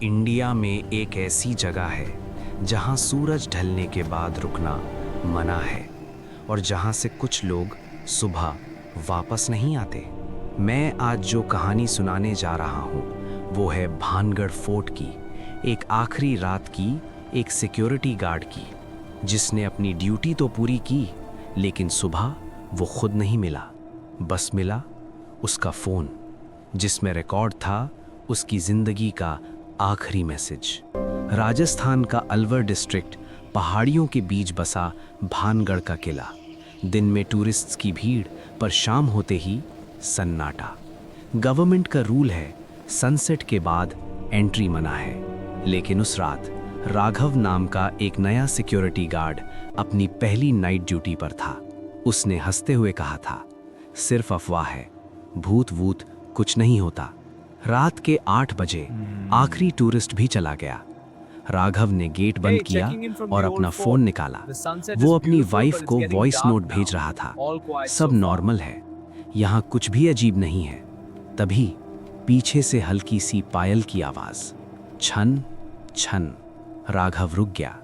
India में एक ऐसी जगह है जहां सूरज ढलने के बाद रुकना मना है और जहां से कुछ लोग सुबह वापस नहीं आते। मैं आज जो कहानी सुनाने जा रहा हूं वो है भानगढ़ फोर्ट की, एक आखिरी रात की, एक सिक्योरिटी गार्ड की, जिसने अपनी ड्यूटी तो पूरी की लेकिन सुबह वो खुद नहीं मिला। बस मिला उसका फ़ोन जिसमें रिकॉर्ड था उसकी ज़िंदगी का आखिरी मैसेज। राजस्थान का अलवर डिस्ट्रिक्ट, पहाड़ियों के बीच बसा भानगढ़ का किला। दिन में टूरिस्ट्स की भीड़, पर शाम होते ही सन्नाटा। गवर्नमेंट का रूल है सनसेट के बाद एंट्री मना है, लेकिन उस रात राघव नाम का एक नया सिक्योरिटी गार्ड अपनी पहली नाइट ड्यूटी पर था। उसने हंसते हुए कहा था, सिर्फ अफवाह है, भूत वूत कुछ नहीं होता। रात के 8 बजे आखिरी टूरिस्ट भी चला गया। राघव ने गेट बंद किया और अपना फोन निकाला। वो अपनी वाइफ को वॉइस नोट भेज रहा था, सब नॉर्मल है, यहाँ कुछ भी अजीब नहीं है। तभी पीछे से हल्की सी पायल की आवाज, छन छन। राघव रुक गया।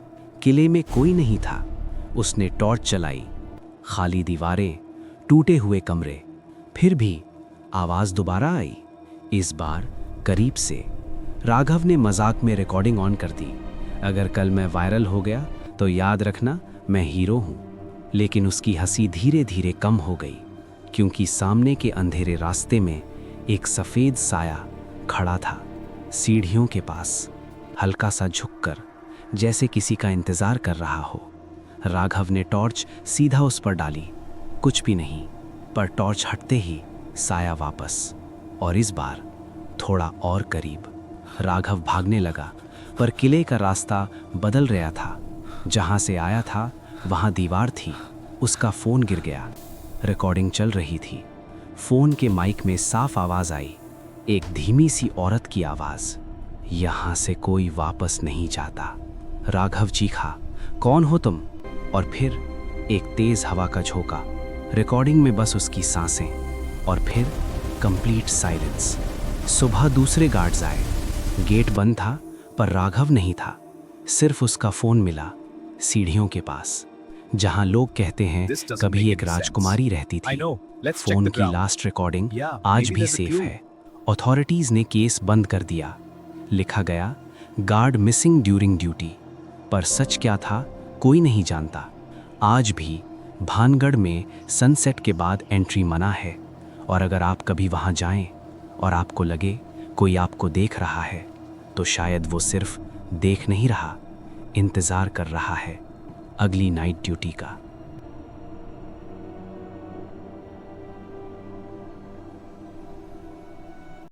किले में कोई नहीं था। उसने टॉर्च चलाई, खाली दीवारें, टूटे हुए कमरे। फिर भी आवाज दोबारा आई, इस बार करीब से। राघव ने मजाक में रिकॉर्डिंग ऑन कर दी, अगर कल मैं वायरल हो गया तो याद रखना मैं हीरो हूं। लेकिन उसकी हंसी धीरे धीरे कम हो गई, क्योंकि सामने के अंधेरे रास्ते में एक सफेद साया खड़ा था, सीढ़ियों के पास, हल्का सा झुककर, जैसे किसी का इंतजार कर रहा हो। राघव ने टॉर्च सीधा उस पर डाली, कुछ भी नहीं। पर टॉर्च हटते ही साया वापस, और इस बार थोड़ा और करीब। राघव भागने लगा, पर किले का रास्ता बदल रहा था। जहां से आया था वहां दीवार थी। उसका फोन गिर गया। रिकॉर्डिंग चल रही थी। फोन के माइक में साफ आवाज आई, एक धीमी सी औरत की आवाज, यहां से कोई वापस नहीं जाता। राघव चीखा, कौन हो तुम? और फिर एक तेज हवा का झोंका। रिकॉर्डिंग में बस उसकी सांसें, और फिर कंप्लीट साइलेंस। सुबह दूसरे गार्ड्स आए। गेट बंद था, पर राघव नहीं था। सिर्फ उसका फोन मिला, सीढ़ियों के पास, जहां लोग कहते हैं कभी एक राजकुमारी रहती थी। फोन की लास्ट रिकॉर्डिंग आज भी सेफ है। अथॉरिटीज ने केस बंद कर दिया। लिखा गया, गार्ड मिसिंग ड्यूरिंग ड्यूटी। पर सच क्या था कोई नहीं जानता। आज भी भानगढ़ में सनसेट के बाद एंट्री मना है, और अगर आप कभी वहां जाएं और आपको लगे कोई आपको देख रहा है, तो शायद वो सिर्फ देख नहीं रहा, इंतजार कर रहा है अगली नाइट ड्यूटी का।